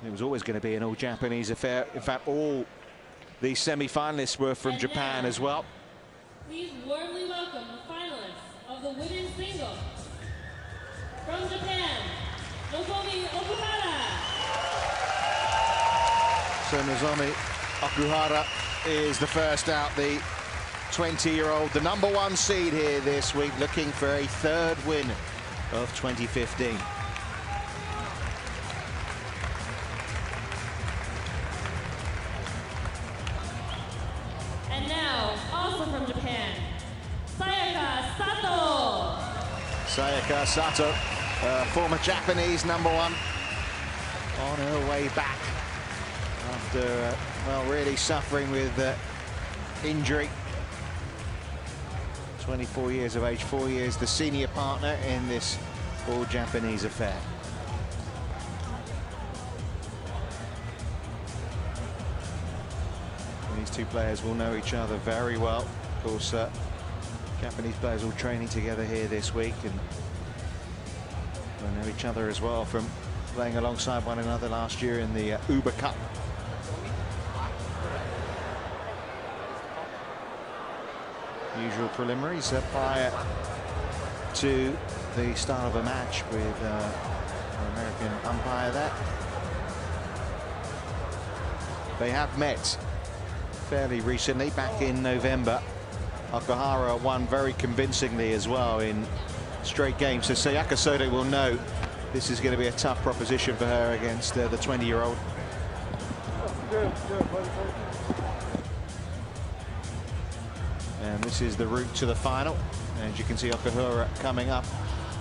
It was always going to be an all-Japanese affair. In fact, all the semi-finalists were from Japan as well. Please warmly welcome the finalists of the women's singles. From Japan, Nozomi Okuhara. So Nozomi Okuhara is the first out, the 20-year-old, the #1 seed here this week, looking for a third win of 2015. And now, also from Japan, Sayaka Sato. Sayaka Sato, former Japanese #1, on her way back after, well, really suffering with injury. 24 years of age, 4 years the senior partner in this all-Japanese affair. These two players will know each other very well. Of course, Japanese players all training together here this week, and will know each other as well from playing alongside one another last year in the Uber Cup. Usual preliminaries prior to the start of a match with an American umpire there. They have met fairly recently, back in November. Okuhara won very convincingly as well in straight games, so Sayaka Sato will know this is going to be a tough proposition for her against the 20-year-old. And this is the route to the final. As you can see, Okuhara coming up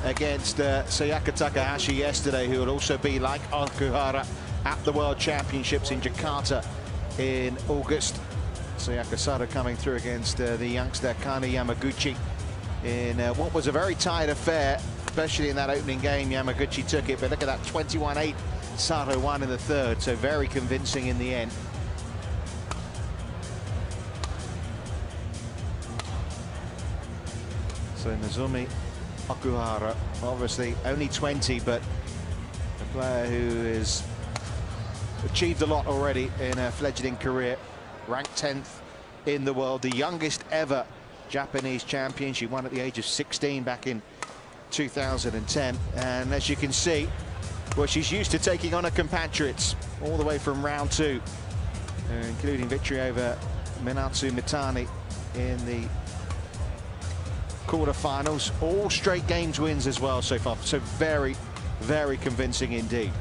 against Sayaka Takahashi yesterday, who will also be, like Okuhara, at the World Championships in Jakarta in August. Sayaka Sato coming through against the youngster Kana Yamaguchi in what was a very tight affair, especially in that opening game. Yamaguchi took it, but look at that, 21-8. Sato won in the third, so very convincing in the end. So Nozomi Okuhara, obviously only 20, but a player who has achieved a lot already in her fledgling career. Ranked 10th in the world, the youngest ever Japanese champion. She won at the age of 16 back in 2010. And as you can see, well, she's used to taking on her compatriots all the way from round 2, including victory over Minato Mitani in the quarterfinals. All straight games wins as well so far. So very, very convincing indeed.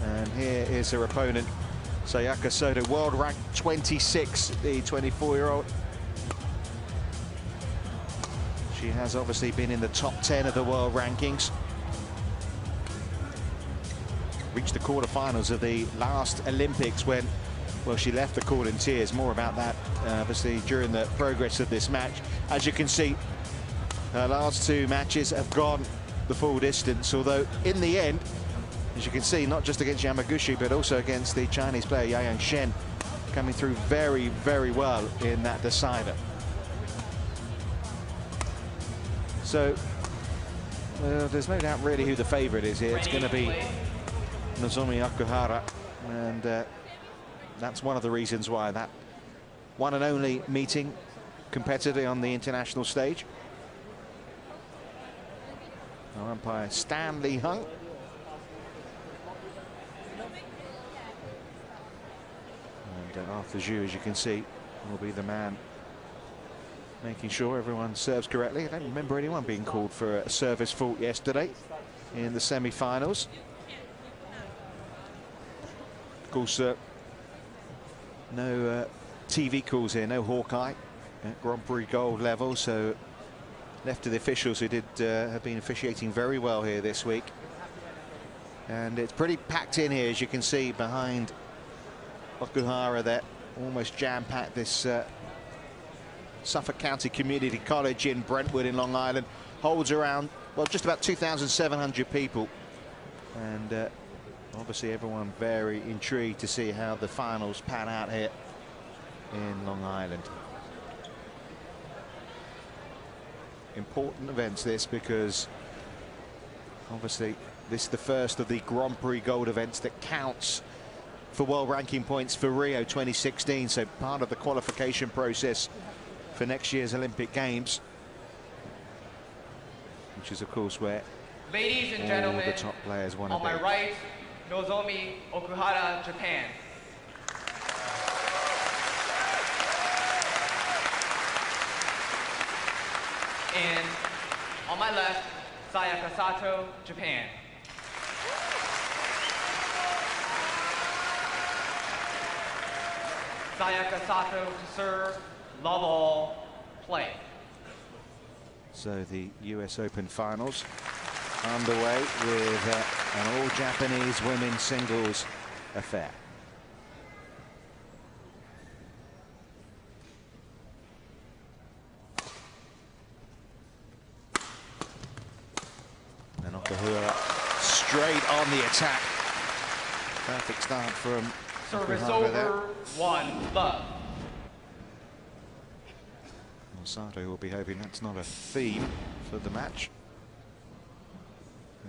And here is her opponent, Sayaka Sato, world ranked 26, the 24-year-old. She has obviously been in the top 10 of the world rankings. Reached the quarterfinals of the last Olympics when, well, she left the court in tears. More about that, obviously, during the progress of this match. As you can see, her last 2 matches have gone the full distance, although in the end, as you can see, not just against Yamaguchi, but also against the Chinese player Yang Shen, coming through very, very well in that decider. So, there's no doubt really who the favorite is here. It's going to be Nozomi Okuhara, and that's one of the reasons why that one and only meeting competitively on the international stage. Our umpire Stanley Hung. And Arthur Zhu, as you can see, will be the man making sure everyone serves correctly. I don't remember anyone being called for a service fault yesterday in the semi-finals. Of course, no TV calls here, no Hawkeye at Grand Prix Gold level, so left to the officials who have been officiating very well here this week. And it's pretty packed in here, as you can see behind Okuhara there, almost jam-packed this Suffolk County Community College in Brentwood in Long Island. Holds around, well, just about 2,700 people. And obviously everyone very intrigued to see how the finals pan out here in Long Island. Important events this, because Obviously, this is the first of the Grand Prix Gold events that counts for world ranking points for Rio 2016, so part of the qualification process for next year's Olympic Games, which is of course where ladies and all gentlemen, the top players want to on be. my right, Nozomi Okuhara, Japan. And on my left, Sayaka Sato, Japan. Sayaka Sato to serve, love all, play. So the US Open finals underway with an all-Japanese women's singles affair. And Okuhara straight on the attack. Perfect start from Service Okuhara over, there. 1 love. Well, Sato will be hoping that's not a theme for the match.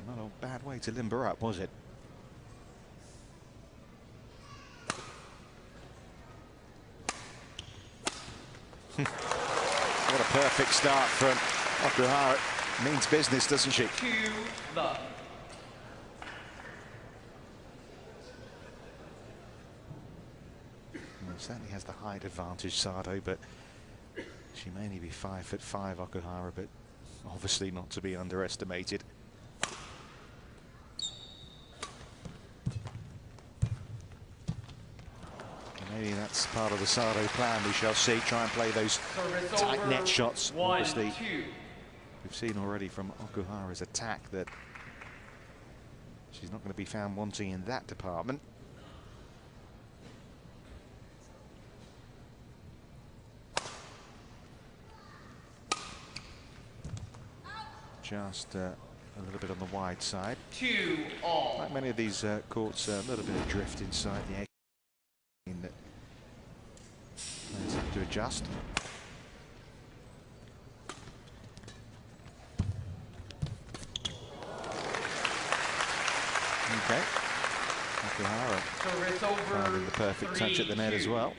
Not a bad way to limber up, was it? What a perfect start from Okuhara. Means business, doesn't she? 2 love. Well, certainly has the height advantage, Sato, but she may only be 5'5", Okuhara, but obviously not to be underestimated. Maybe that's part of the Sato plan. We shall see. Try and play those tight net shots. Obviously, we've seen already from Okuhara's attack that she's not going to be found wanting in that department. Just a little bit on the wide side. 2 all. Like many of these courts, a little bit of drift inside the egg that players have to adjust. Okay. Okuhara finding the perfect touch at the net as well.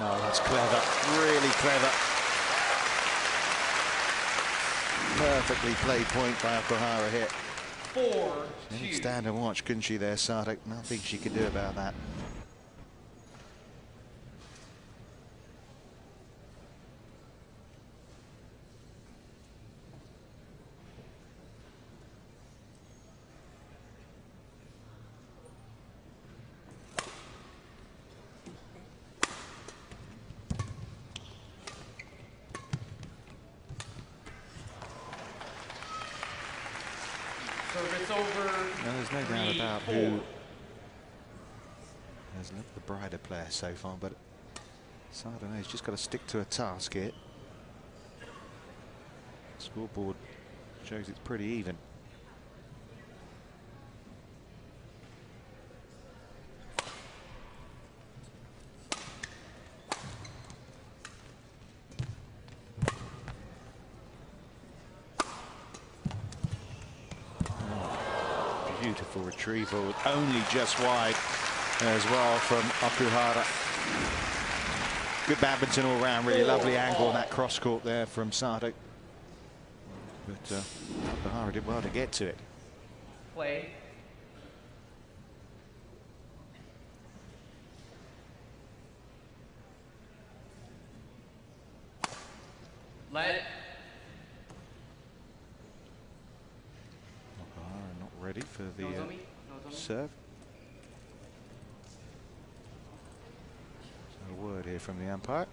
Oh, that's clever, really clever. Perfectly played point by Okuhara here. 4-2. She could stand and watch, couldn't she there, Sato? Nothing she could do about that. Service over. No, there's no doubt about who has looked the brighter player so far, but Sato has just got to stick to a task here. Scoreboard shows it's pretty even. Beautiful retrieval, only just wide as well from Okuhara. Good badminton all round, really lovely angle on that cross court there from Sato. But Okuhara did well to get to it. Play. Let. Ready for the Nozomi. serve. So here from the umpire.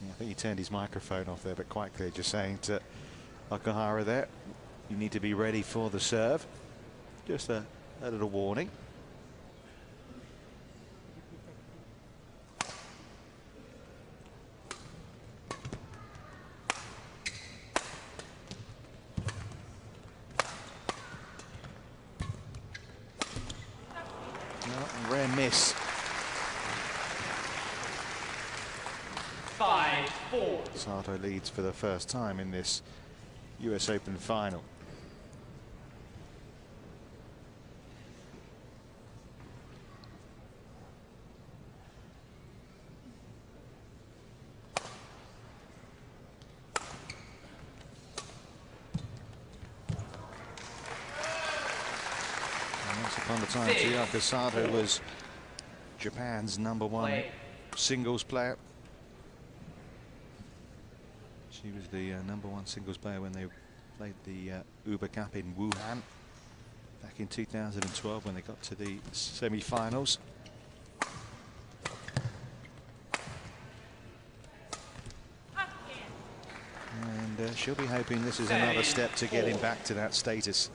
Yeah, I think he turned his microphone off there, but quite clear, just saying to Okuhara there, you need to be ready for the serve. Just a little warning. Rare miss. 5-4. Sato leads for the first time in this US Open final. Once upon a time, Chiyaka Sato was Japan's #1 singles player. She was the #1 singles player when they played the Uber Cup in Wuhan back in 2012 when they got to the semi-finals. And she'll be hoping this is another step to getting back to that status.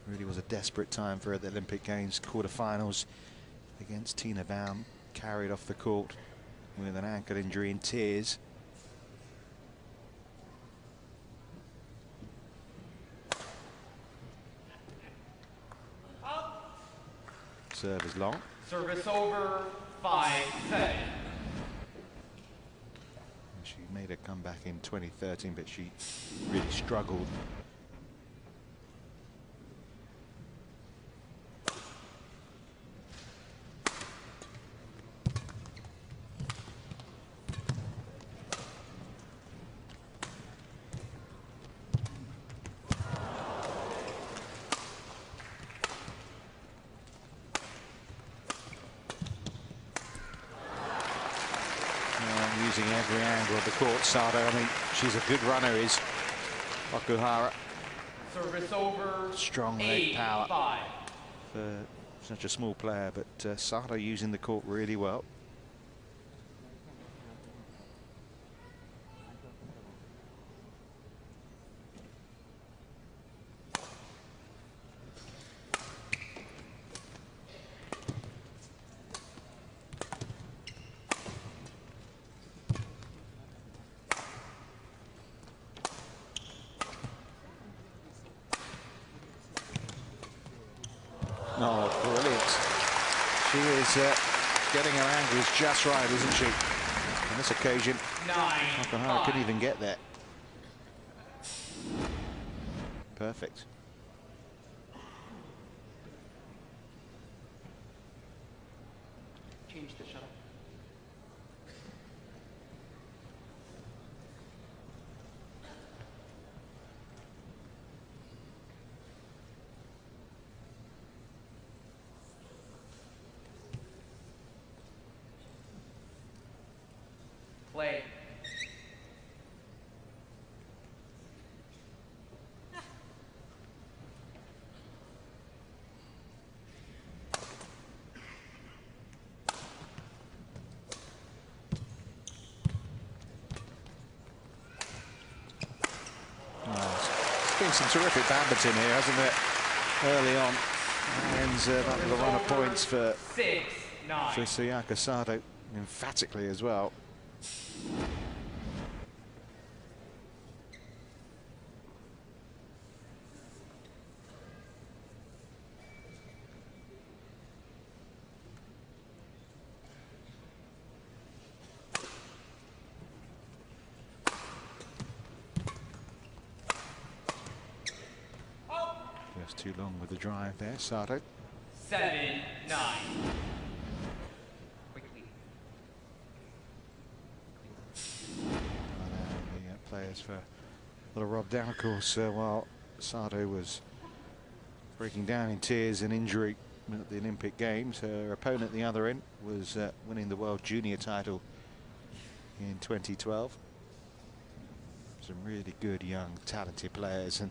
Really was a desperate time for her at the Olympic Games quarterfinals against Tina Baum, carried off the court with an ankle injury in tears. Serve is long. Service over, 5-7. She made a comeback in 2013, but she really struggled. Using every angle of the court, Sato. I mean, she's a good runner, is Okuhara. Service over, Strong leg power 8-5. for such a small player, but Sato using the court really well. Oh, brilliant. She is getting her angles just right, isn't she? On this occasion, Okuhara couldn't even get there. Perfect. Change the shuttle. Play. It's been some terrific badminton here, hasn't it? Early on. And that little run of points for 6-9. Chiyaka Sato, emphatically as well. Just too long with the drive there, Sato. 7-9. Quickly. The players for little Rob down, of course, while Sato was breaking down in tears and injury at the Olympic Games. Her opponent at the other end was winning the World Junior title in 2012. Some really good, young, talented players, and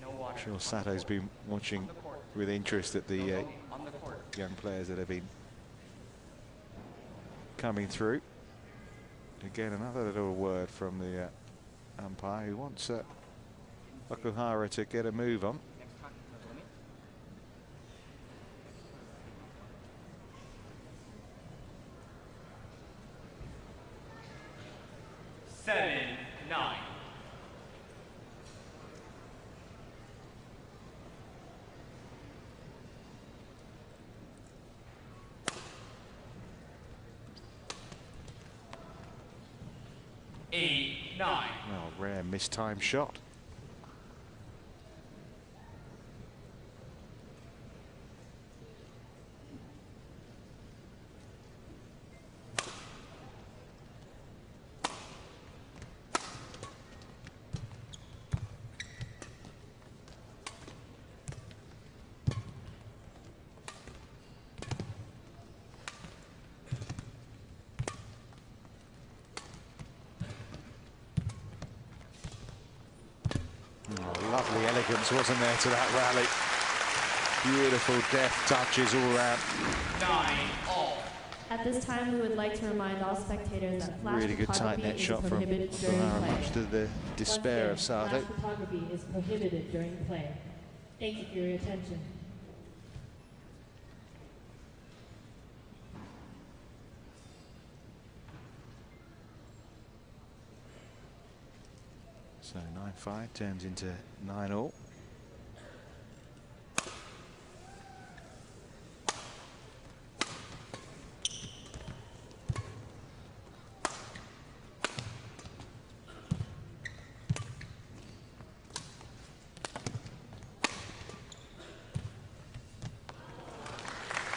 No water. I'm sure Sato's been watching with interest at the young players that have been coming through. Again, another little word from the umpire who wants Okuhara to get a move on. Seven, 9. Eight, 9. Well, rare mistimed shot. Lovely elegance, wasn't there, to that rally? Beautiful deft touches all round. 9 all. At this time, we would like to remind all spectators that flash Really good tight photography net is shot from prohibited during Okuhara, play. much to the despair of Once again, Sato. flash photography is prohibited during play. Thank you for your attention. So 9-5 turns into 9-all.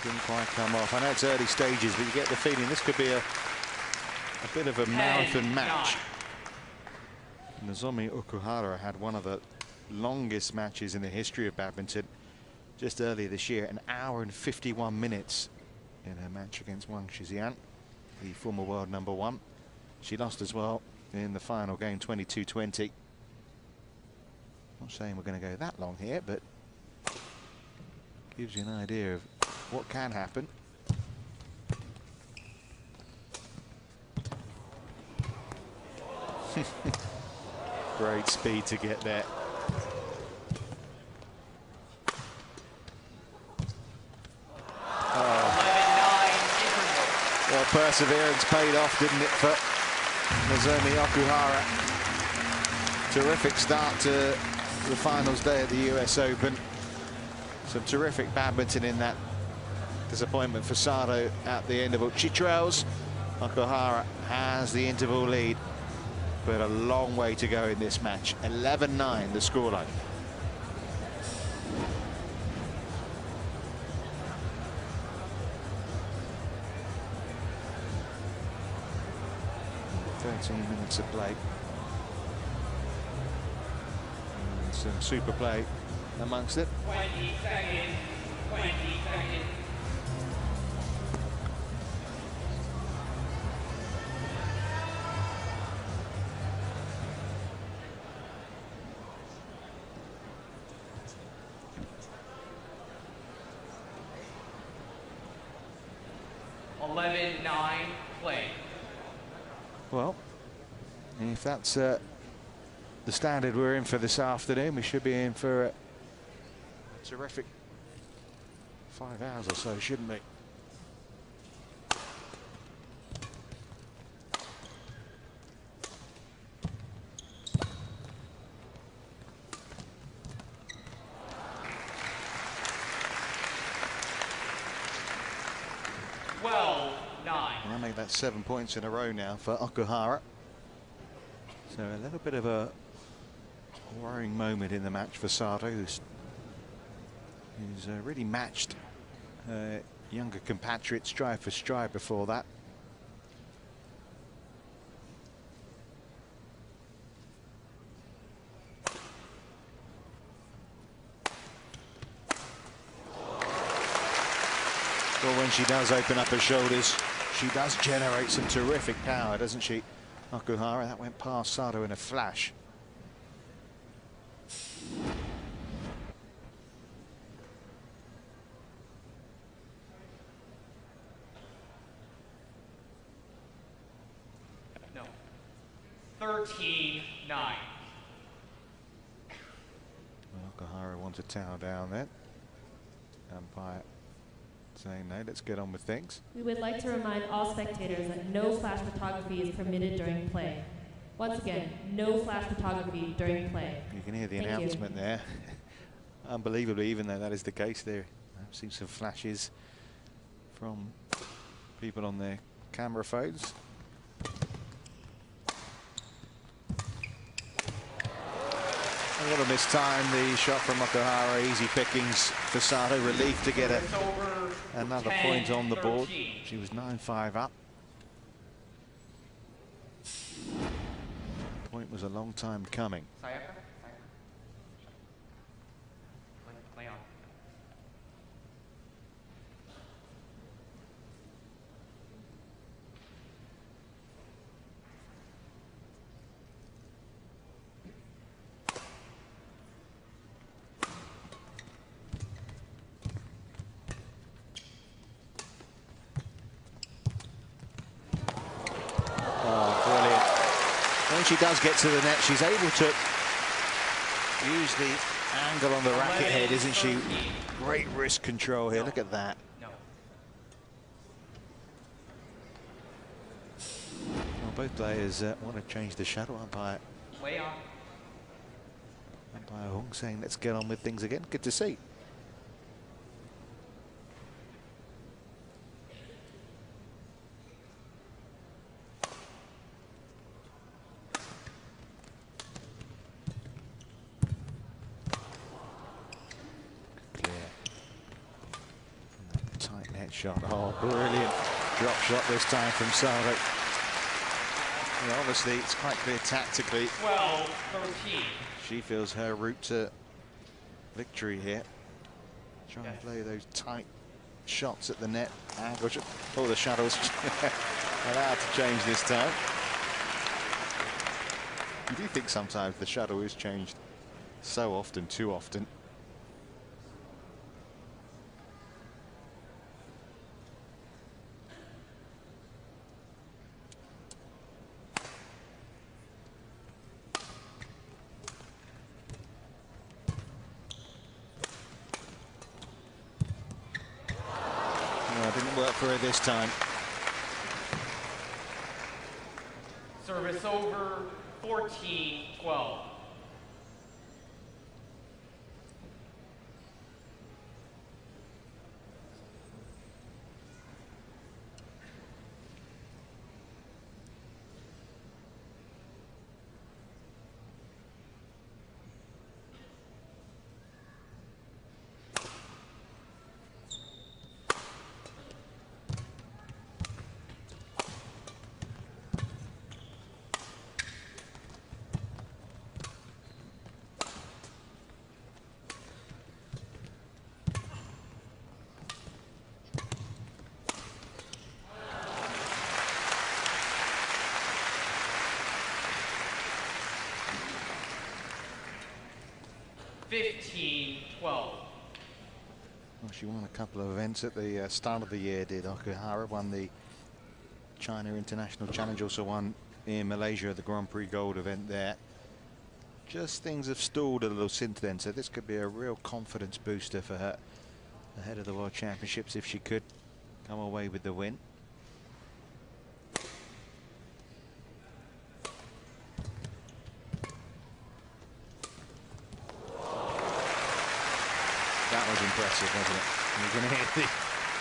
Didn't quite come off. I know it's early stages, but you get the feeling this could be a bit of a marathon match. Nozomi Okuhara had one of the longest matches in the history of badminton just earlier this year, an hour and 51 minutes in her match against Wang Shixian, the former world #1. She lost as well in the final game, 22-20. Not saying we're going to go that long here, but gives you an idea of what can happen. Great speed to get there. Well, perseverance paid off, didn't it, for Nozomi Okuhara? Terrific start to the finals day at the US Open. Some terrific badminton in that. Disappointment for Sato at the interval. She trails. Okuhara has the interval lead, but a long way to go in this match. 11-9 the scoreline. Minutes of play. And some super play amongst it. 20 seconds. 20 seconds. Play. Well, if that's the standard we're in for this afternoon, we should be in for a terrific 5 hours or so, shouldn't we? And I make that 7 points in a row now for Okuhara. So a little bit of a worrying moment in the match for Sato, who's really matched younger compatriots stride for stride before that. Well, when she does open up her shoulders, she does generate some terrific power, doesn't she, Okuhara? That went past Sato in a flash. 13-9. Okuhara wants a towel down there. Umpire saying no, let's get on with things. We would like to remind all spectators that no flash photography is permitted during play. Once again, no flash photography during play. You can hear the announcement there. Unbelievably, even though that is the case, there I've seen some flashes from people on their camera phones. A little mistimed the shot from Okuhara. Easy pickings for Sato. Relief to get another point on the board. She was 9-5 up. Point was a long time coming. Play on. When she does get to the net, she's able to use the angle on the racket head, isn't she? Great wrist control here. Look at that. No. Well, both players want to change the shadow. Umpire Hung saying, let's get on with things again. Good to see. Shot. Oh, brilliant drop shot this time from Sato. Yeah, obviously, it's quite clear tactically. 12-13. She feels her route to victory here. Try and play those tight shots at the net. Angle. Oh, the shadows allowed to change this time. You do think sometimes the shadow is changed so often, too often. Didn't work for her this time. Service over, 14-12. Well, she won a couple of events at the start of the year, did Okuhara. Won the China International Challenge, also won in Malaysia the Grand Prix Gold event there. Just things have stalled a little since then, so this could be a real confidence booster for her ahead of the World Championships if she could come away with the win. That was impressive, wasn't it? You're going to hear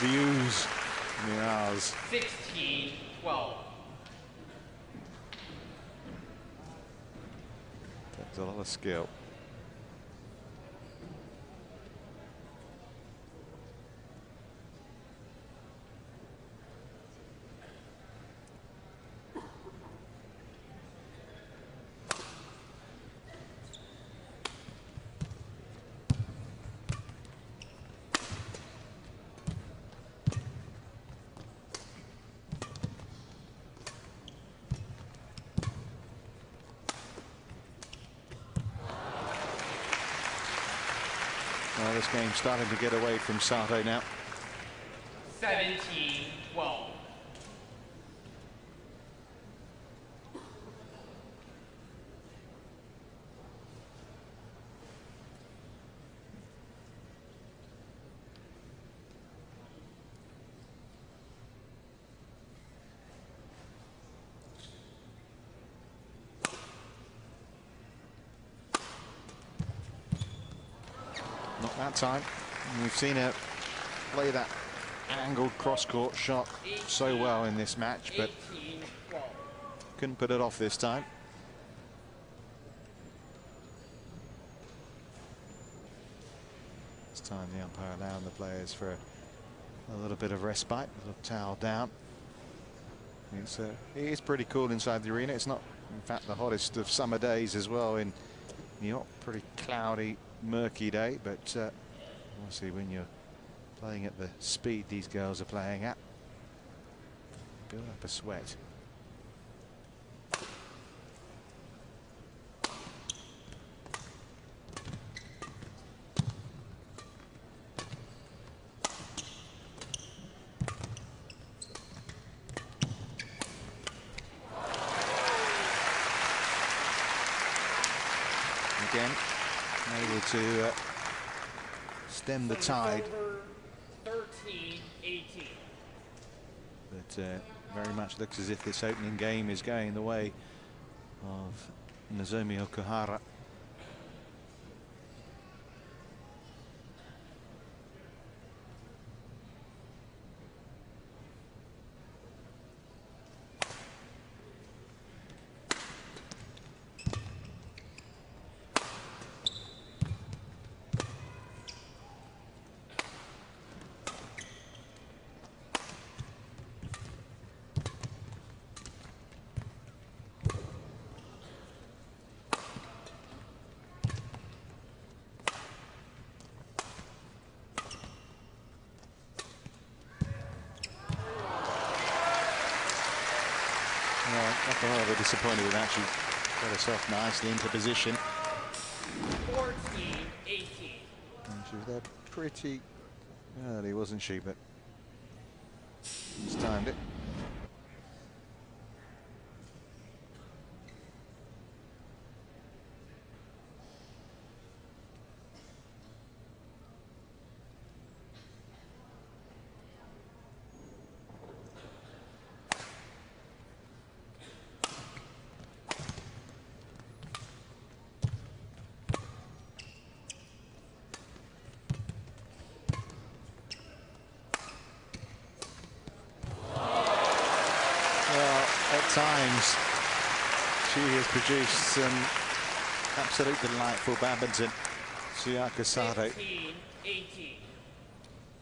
the oohs and the ahs. 16-12. That's a lot of skill. Well, this game's starting to get away from Sato now. 17-12. Not that time. We've seen her play that angled cross-court shot so well in this match, but couldn't put it off this time. This time the umpire allowing the players for a little bit of respite, a little towel down. It is pretty cool inside the arena. It's not, in fact, the hottest of summer days as well in New York. Pretty cloudy, murky day, but obviously when you're playing at the speed these girls are playing at, build up a sweat. Again, able to stem the tide. 13-18. But very much looks as if this opening game is going the way of Nozomi Okuhara. Okuhara disappointed with that. She got herself nicely into position. 14-18. And she was there pretty early, wasn't she? But just timed it. Times she has produced some absolute delightful badminton. Sayaka Sato. 15-18.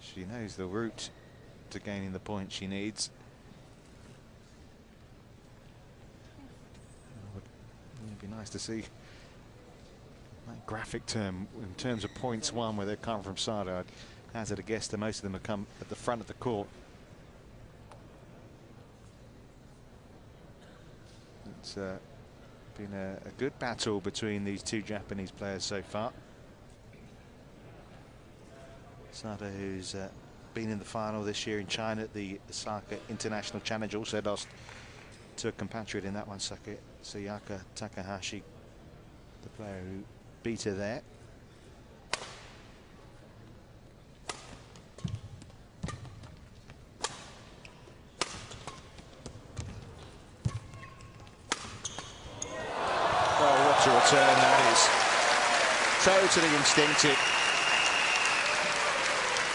She knows the route to gaining the point she needs. It'd be nice to see that graphic term in terms of points won where they've come from Sato. I'd hazard a guess that most of them have come at the front of the court. It's been a good battle between these two Japanese players so far. Sato, who's been in the final this year in China at the Osaka International Challenge, also lost to a compatriot in that one, Sayaka Takahashi, the player who beat her there. To return, that is totally instinctive.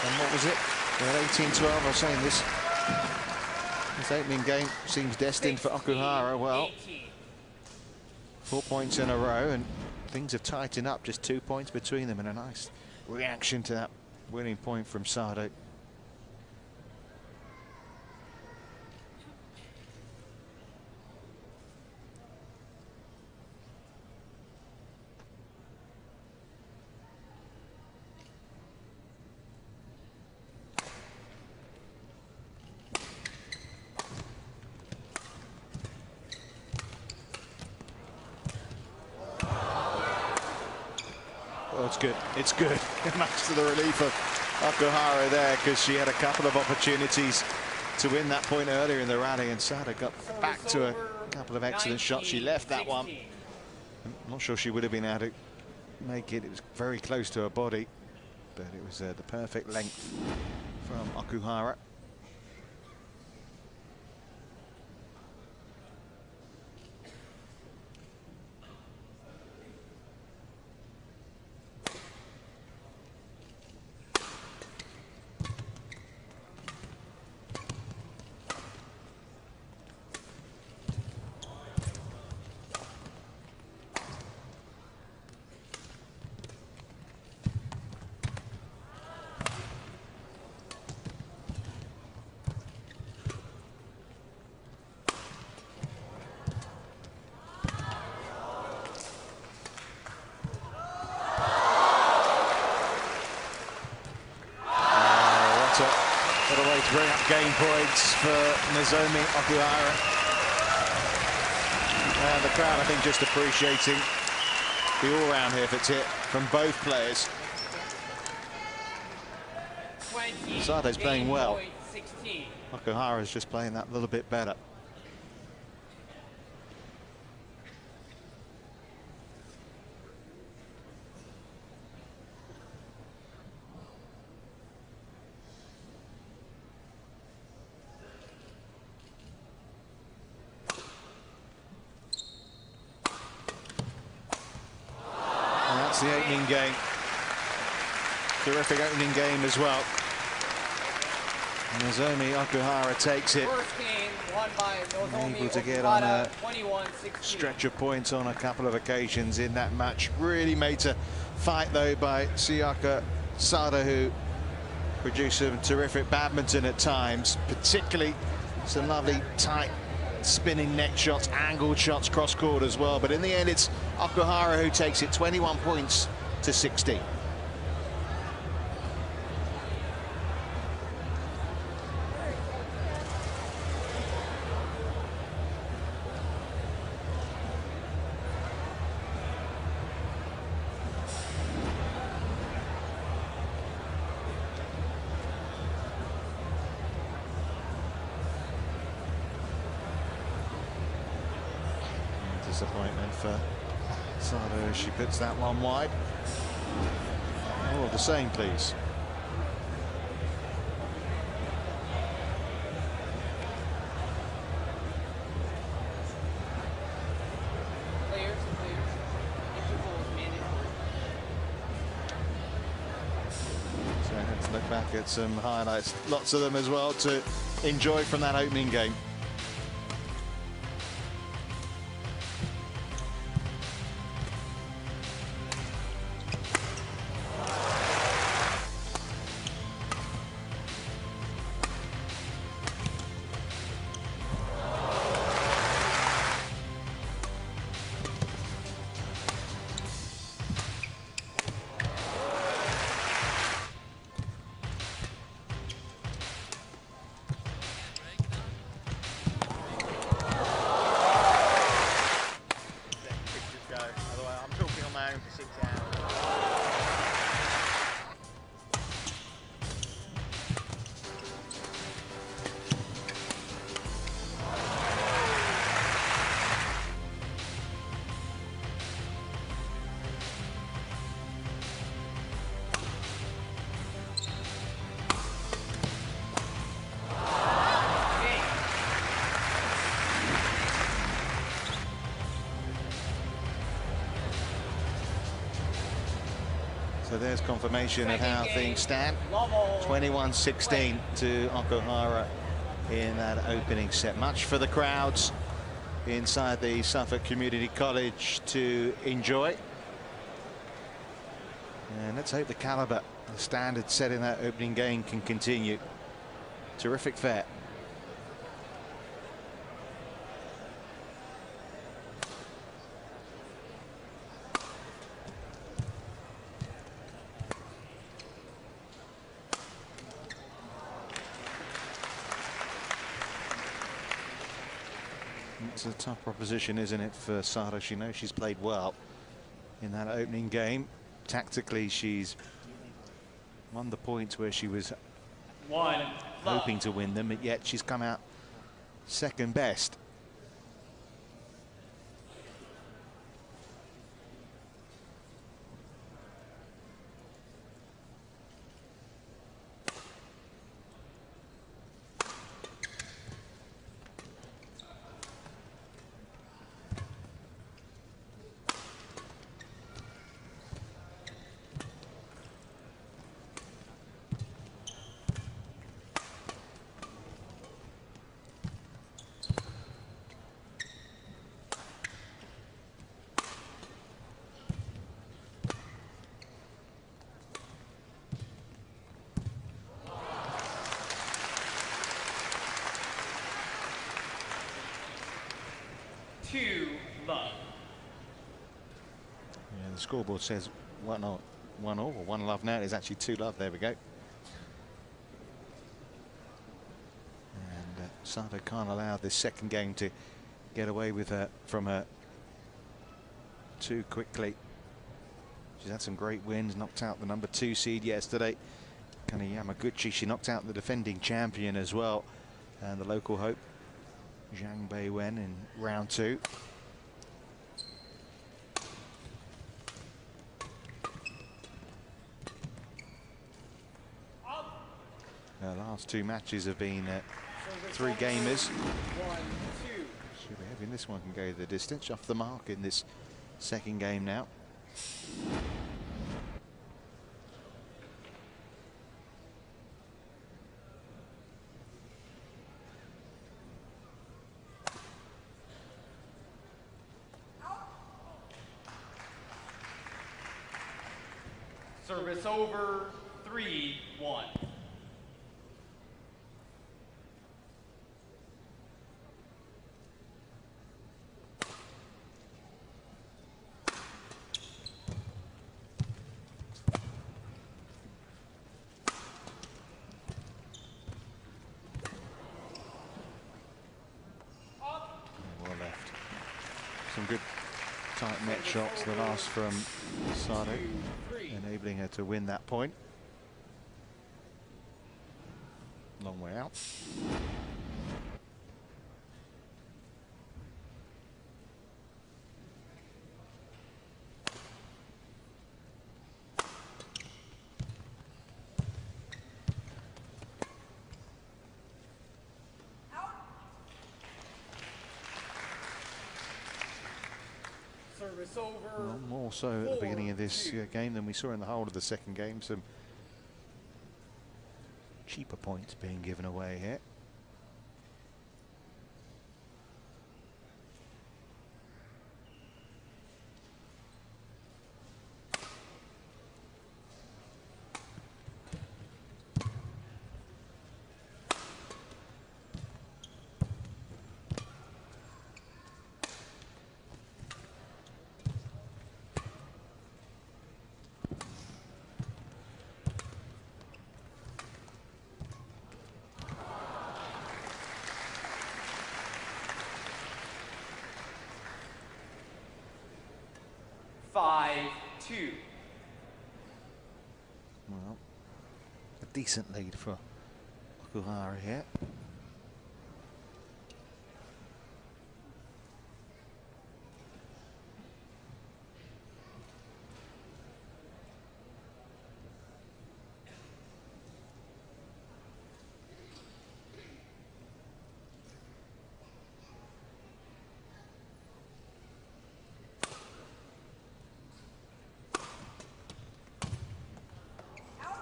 And what was it? Well, 18-12. I was saying this opening game seems destined for Okuhara. Well, 4 points in a row, and things have tightened up. Just 2 points between them, and a nice reaction to that winning point from Sato. Oh, it's good. It's good. Much to the relief of Okuhara there, because she had a couple of opportunities to win that point earlier in the rally, and Sato got back to a couple of excellent shots. She left that one. I'm not sure she would have been able to make it. It was very close to her body, but it was the perfect length from Okuhara. Sato. Got a way to bring up game points for Nozomi Okuhara. And the crowd, I think, just appreciating the all-round effort hit from both players. Sato's playing well. Okuhara's just playing that little bit better. And that's the opening game. Terrific opening game as well. Nozomi Okuhara takes it. First game won by Nozomi Able to get Okuhara, on a 21-16. stretch of points on a couple of occasions in that match. Really made to fight though by Sato, who produced some terrific badminton at times, particularly some lovely tight spinning net shots, angled shots cross court as well. But in the end, it's Okuhara who takes it 21 points to 16. Disappointment for Sato as she puts that one wide. More of the same, please. So let's look back at some highlights, lots of them as well to enjoy from that opening game. So there's confirmation of how things stand. 21-16 to Okuhara in that opening set. Much for the crowds inside the Suffolk Community College to enjoy. And let's hope the caliber, the standard set in that opening game can continue. Terrific fair. It's a tough proposition, isn't it, for Sato? She knows she's played well in that opening game. Tactically, she's won the points where she was hoping to win them, but yet she's come out second best. Love. Yeah, the scoreboard says 1-0 or 1 love now. It's actually 2 love. There we go. Sato can't allow this second game to get away with her from her too quickly. She's had some great wins, knocked out the #2 seed yesterday, Kana Yamaguchi. She knocked out the defending champion as well, and the local hope, Zhang Beiwen, in round 2. Her last 2 matches have been 3 gamers. She'll be having this one, can go the distance, off the mark in this second game now. Service over, 3-1. Well left. Some good tight net shots, the last from Sato, enabling her to win that point. Long way out. Service over. Well, more so at the beginning of this game than we saw in the whole of the second game. Some cheaper points being given away here. Well, a decent lead for Okuhara here.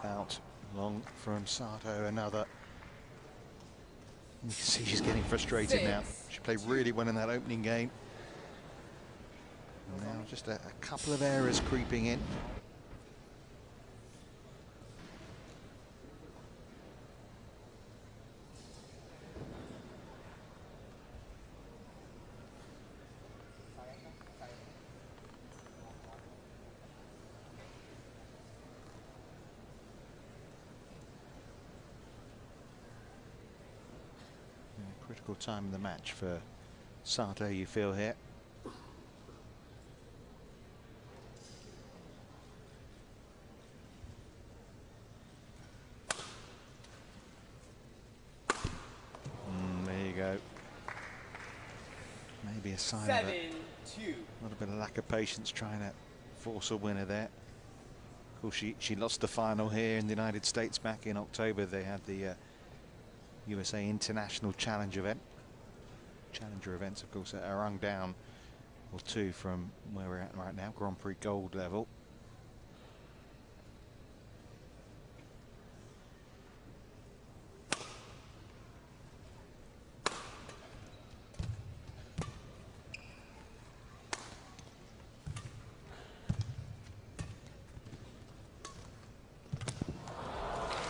Out long from Sato, another. You can see she's getting frustrated now. She played really well in that opening game. And now just a couple of errors creeping in. Critical time in the match for Sato, you feel here. There you go. Maybe a sign of a little bit of lack of patience trying to force a winner there. Of course, she lost the final here in the United States back in October. They had the USA International Challenge event. Challenger events, of course, are rung down or 2 from where we're at right now, Grand Prix Gold level.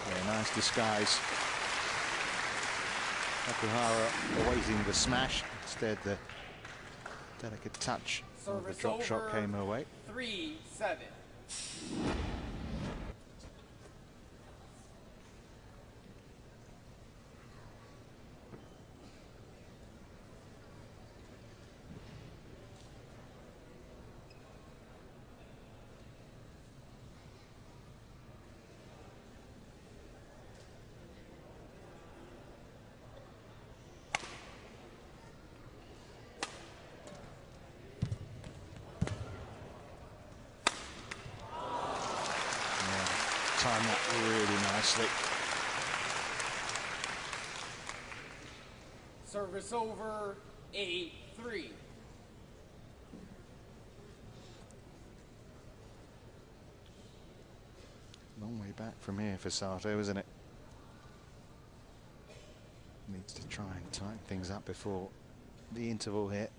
Yeah, nice disguise. Okuhara awaiting the smash. Instead, the delicate touch of the drop shot came her way. 3-7. timed that really nicely. Service over, 8-3. Long way back from here for Sato, isn't it? Needs to try and tighten things up before the interval here.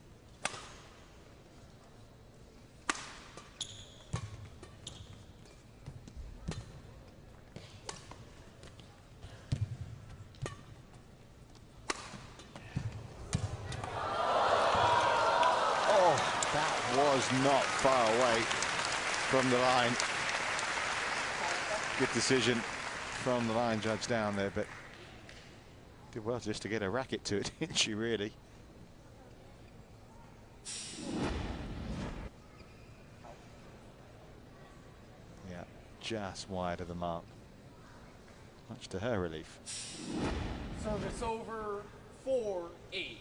Was not far away from the line. Good decision from the line judge down there, but did well just to get a racket to it, didn't she, really? Yeah, just wide of the mark. Much to her relief. Service over, 4-8.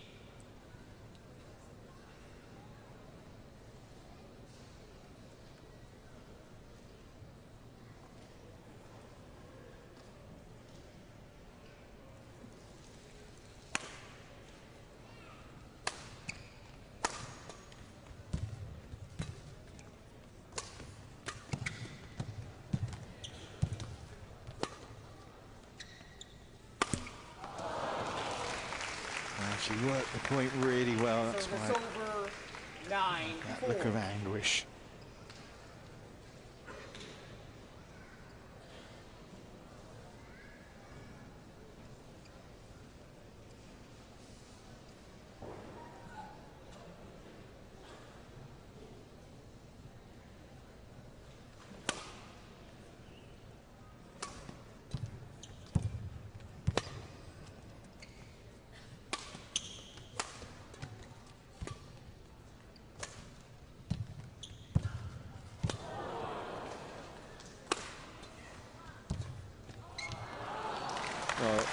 She worked the point really well. That's Service why over, 9-4. that look of anguish. Well,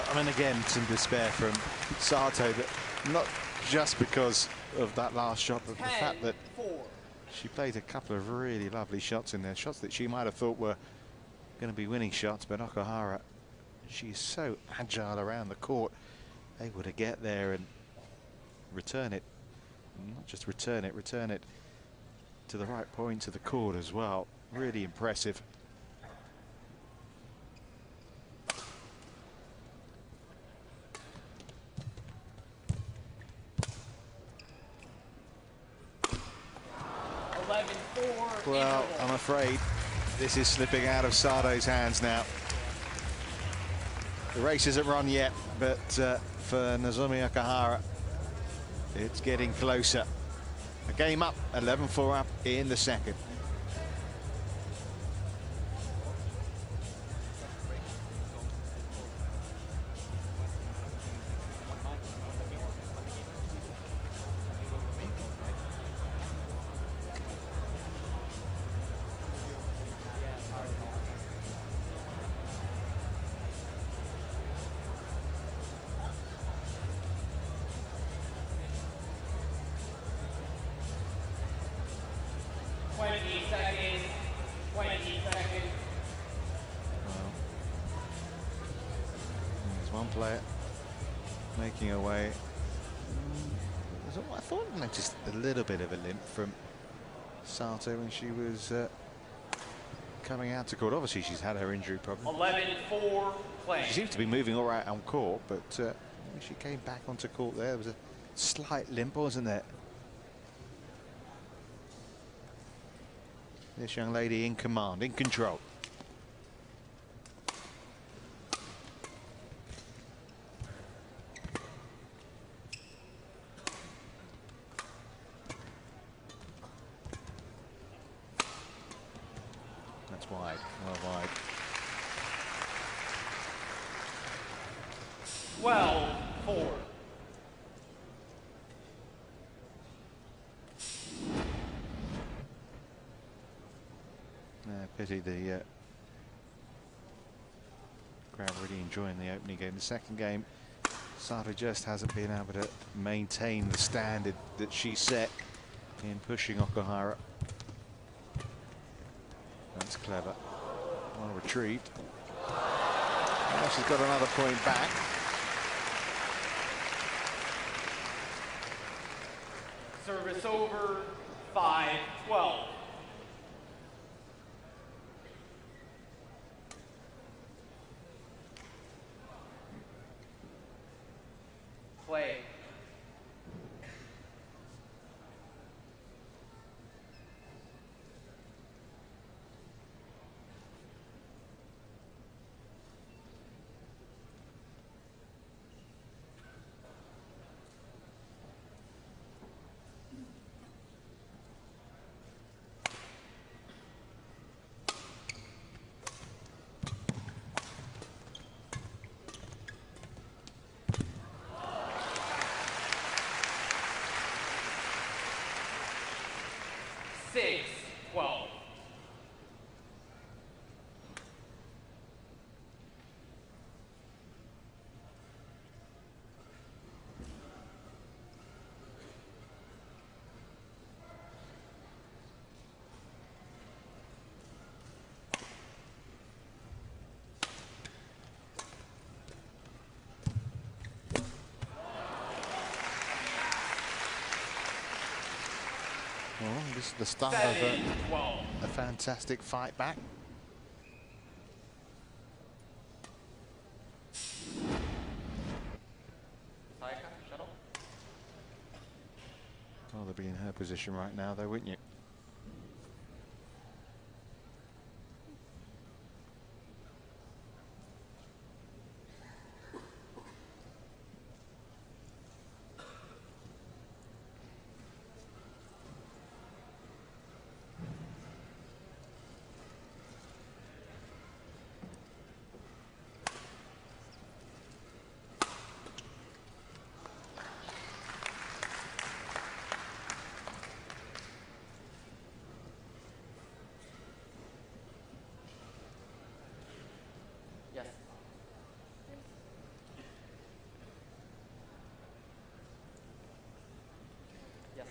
I mean, again, some despair from Sato, but not just because of that last shot, but the fact that she played a couple of really lovely shots in there, shots that she might have thought were going to be winning shots, but Okuhara, she's so agile around the court, able to get there and return it. Not just return it to the right point of the court as well. Really impressive. Well, I'm afraid this is slipping out of Sato's hands now. The race isn't run yet, but for Nozomi Okuhara, it's getting closer. A game up, 11-4 up in the second. Player making her way. I thought I noticed a little bit of a limp from Sato when she was coming out to court. Obviously, she's had her injury problem. 11-4 play. She seems to be moving all right on court, but when she came back onto court, there was a slight limp, wasn't there? This young lady in command, in control. That's wide, well wide. 12-4. Pity the crowd really enjoying the opening game. The second game, Sato just hasn't been able to maintain the standard that she set in pushing Okuhara. That's clever. Well retrieved. Well, she's got another point back. Service over, 5-12. Play. Six, 12. Well, this is the start of a fantastic fight back. Shuttle. Well, they'd be in her position right now, though, wouldn't you? Yes. Yes.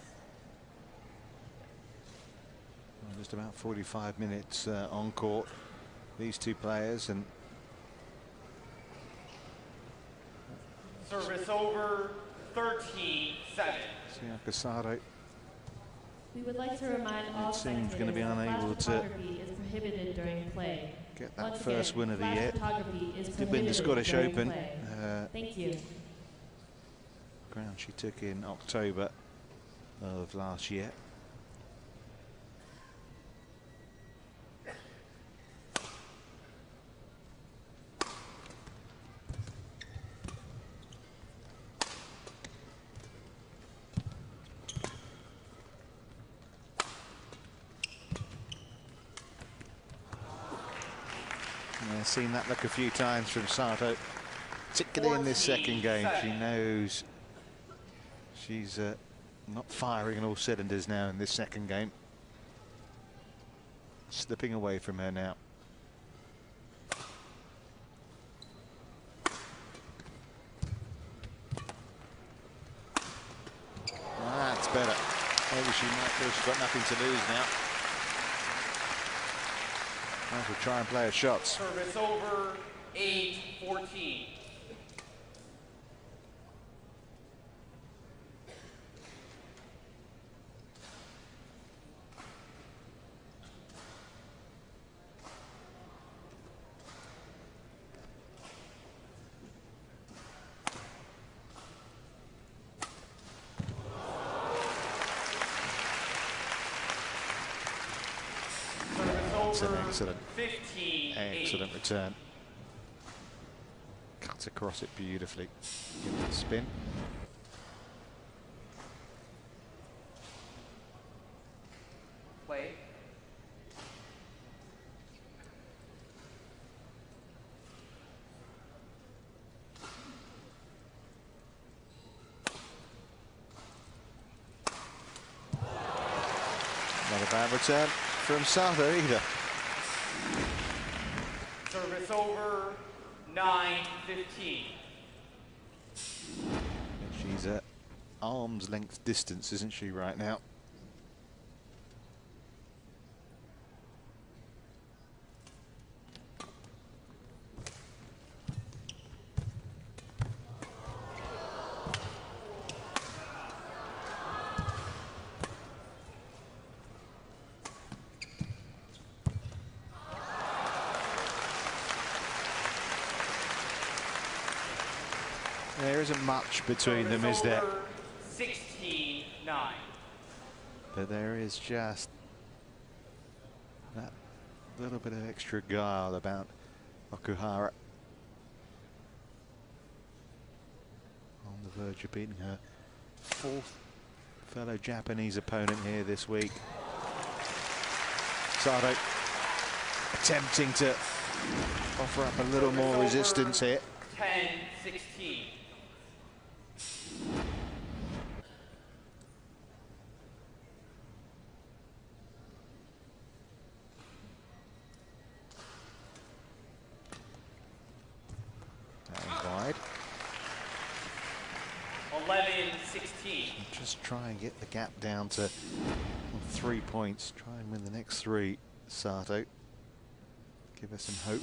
Well, just about 45 minutes on court, these two players, and Service over, 13-7. Sato We would like to remind all seems spectators going to be that unable flash to photography is prohibited during play. get that Once first again, win of the flash year. photography is Did win the prohibited Scottish during Open. play. Thank you. Ground she took in October of last year. I've seen that look a few times from Sato, particularly in this second game. She knows she's not firing on all cylinders now in this second game. Slipping away from her now. That's better. Maybe she might feel she's got nothing to lose now. Might as well try and play her shots. Service over, 8-14. It's an excellent, 15-8. excellent return. Cuts across it beautifully. Give it a spin. Play. Not a bad return from Sato either. Service over, 9-15. She's at arm's length distance, isn't she, right now? There isn't much between them, is there? 16-9. But there is just that little bit of extra guile about Okuhara. On the verge of beating her fourth fellow Japanese opponent here this week. Sato attempting to offer up a little more resistance here. 10-16. Wide. 11-16. Just try and get the gap down to 3 points. Try and win the next 3, Sato. Give us some hope.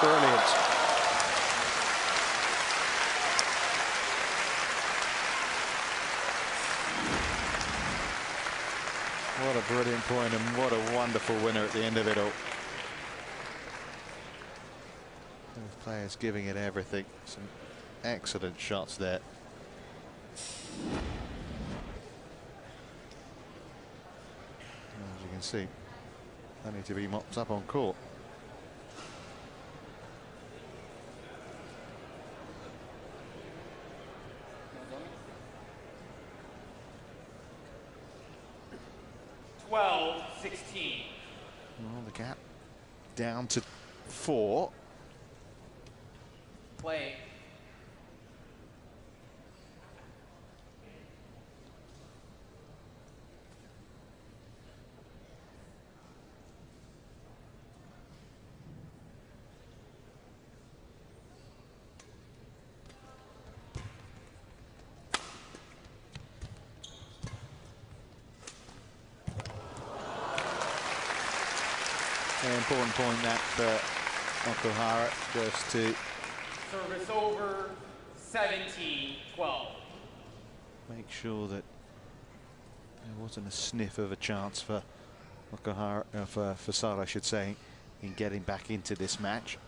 Brilliant. What a brilliant point and what a wonderful winner at the end of it all. Both players giving it everything. Some excellent shots there. As you can see, they need to be mopped up on court. Well, 16. Well, the gap down to 4. Play. An important point that for Okuhara, just to Service over. 17-12. make sure that there wasn't a sniff of a chance for Okuhara, for Sato, I should say, in getting back into this match.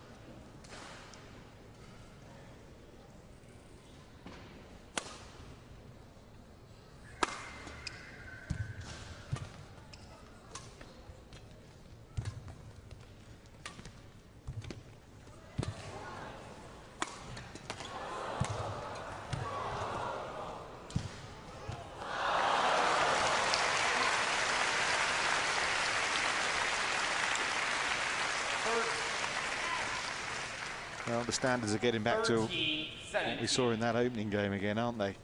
Well, the standards are getting back to what we saw in that opening game again, aren't they?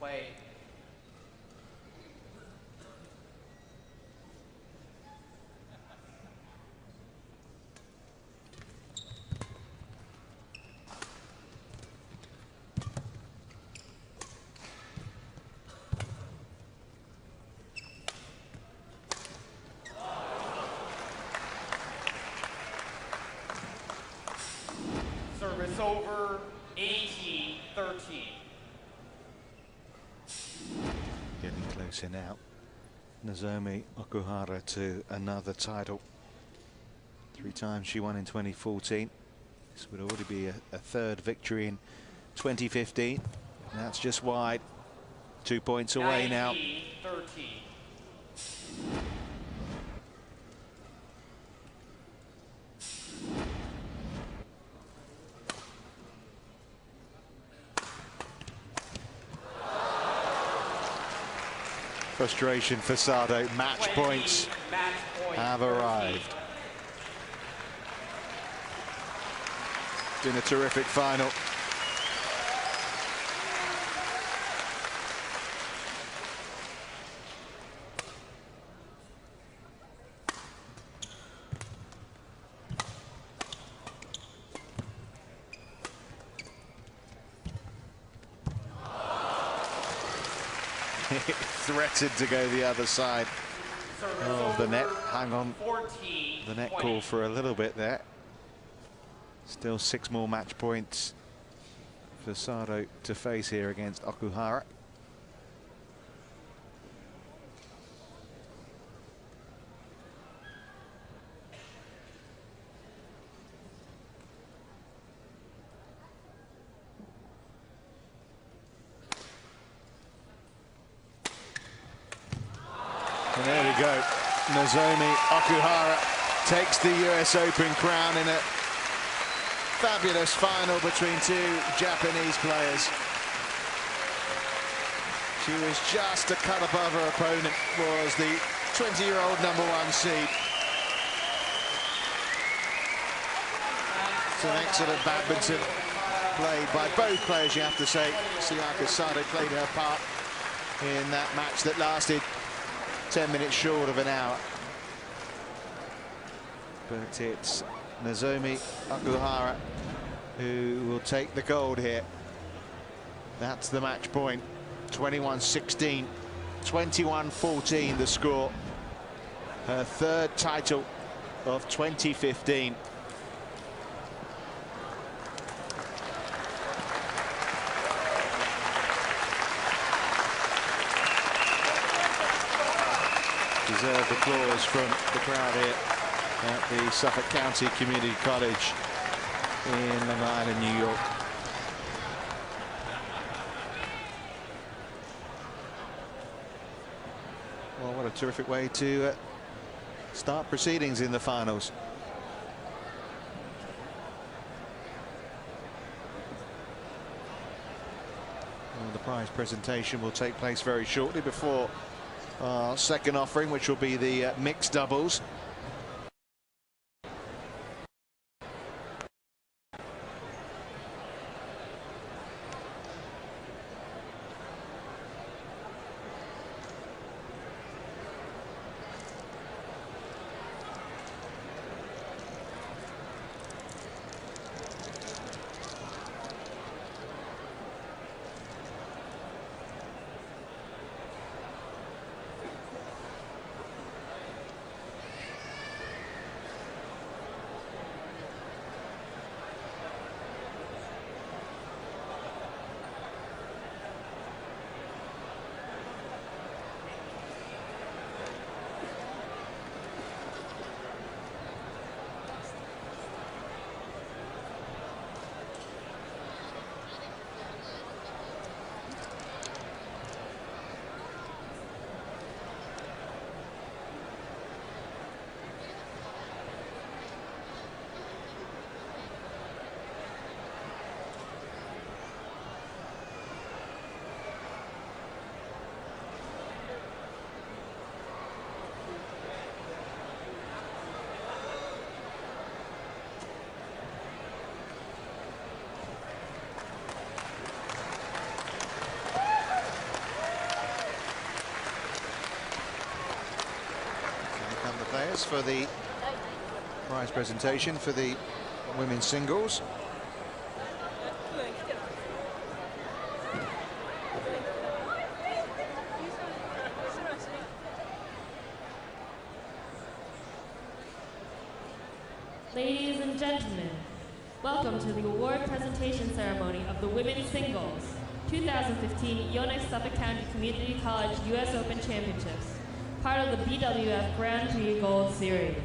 Play. Service over. 18-13. Getting closer now. Nozomi Okuhara to another title. 3 times she won in 2014. This would already be a 3rd victory in 2015. And that's just wide. 2 points away now. 19-13. Frustration for Sato. Match 20 points match point have 13. arrived. It's been a terrific final. threatened to go the other side of the net. Hang on, 14. the net call for a little bit there. Still 6 more match points for Sato to face here against Okuhara. And there we go. Nozomi Okuhara takes the US Open crown in a fabulous final between 2 Japanese players. She was just a cut above her opponent, was the 20-year-old #1 seed. It's an excellent badminton played by both players, you have to say. Sayaka Sato played her part in that match that lasted 10 minutes short of an hour. But it's Nozomi Okuhara who will take the gold here. That's the match point. 21-16, 21-14 the score. Her 3rd title of 2015. Deserved applause from the crowd here at the Suffolk County Community College in Long Island, New York. Well, what a terrific way to start proceedings in the finals. Well, the prize presentation will take place very shortly before our second offering, which will be the mixed doubles. Players for the prize presentation for the women's singles. Ladies and gentlemen, welcome to the award presentation ceremony of the women's singles 2015 Yonex Suffolk County Community College US Open Championships, part of the BWF Grand Prix Gold Series.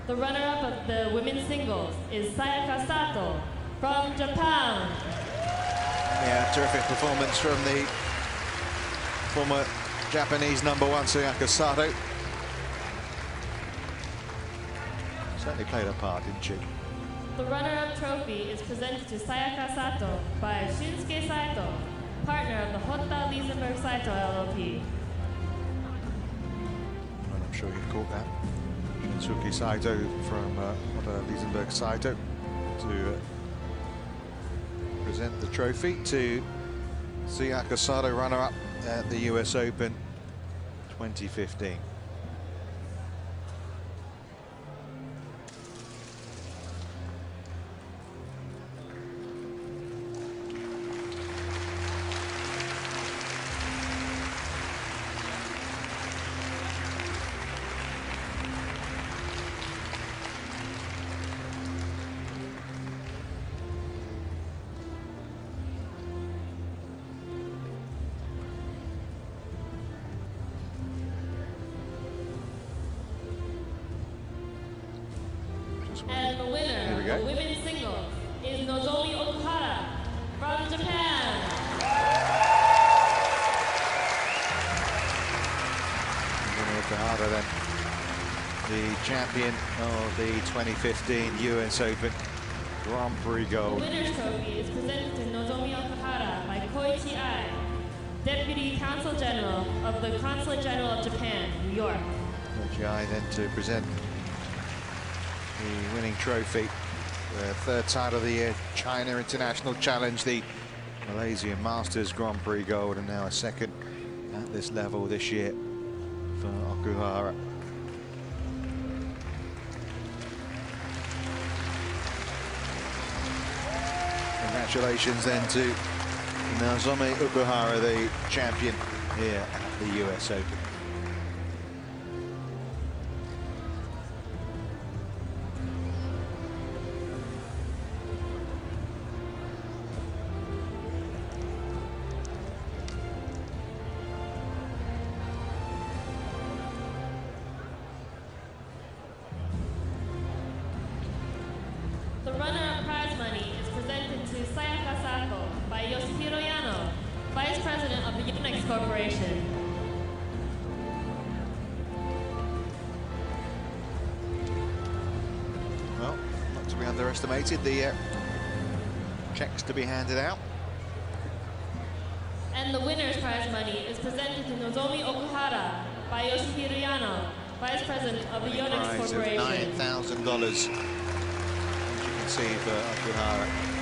The runner-up of the women's singles is Sayaka Sato from Japan. Yeah, terrific performance from the former Japanese #1 Sayaka Sato. Certainly played her part, didn't she? The runner-up trophy is presented to Sayaka Sato by Shinsuke Saito, partner of the Hotta Lisenberg Saito LLP. I'm sure you've caught that. Shinsuke Saito from Lisenberg Saito to present the trophy to Sayaka Sato, runner-up at the US Open 2015. And the winner of the women's singles is Nozomi Okuhara from Japan. Okuhara then, the champion of the 2015 US Open Grand Prix Gold. The winner's trophy is presented to Nozomi Okuhara by Koichi Ai, Deputy Consul General of the Consulate General of Japan, New York. Koichi Ai then to present the winning trophy. The third title of the year, China International Challenge, the Malaysian Masters Grand Prix Gold, and now a second at this level this year for Okuhara. Congratulations then to Nozomi Okuhara, the champion here at the US Open. The runner-up prize money is presented to Sayaka Sato by Yoshihiro Yano, Vice President of the Yonex Corporation. Well, not to be underestimated, the checks to be handed out. And the winner's prize money is presented to Nozomi Okuhara by Yoshihiro Yano, Vice President of the Yonex Prize of Corporation. $9,000, as you can see, for Okuhara.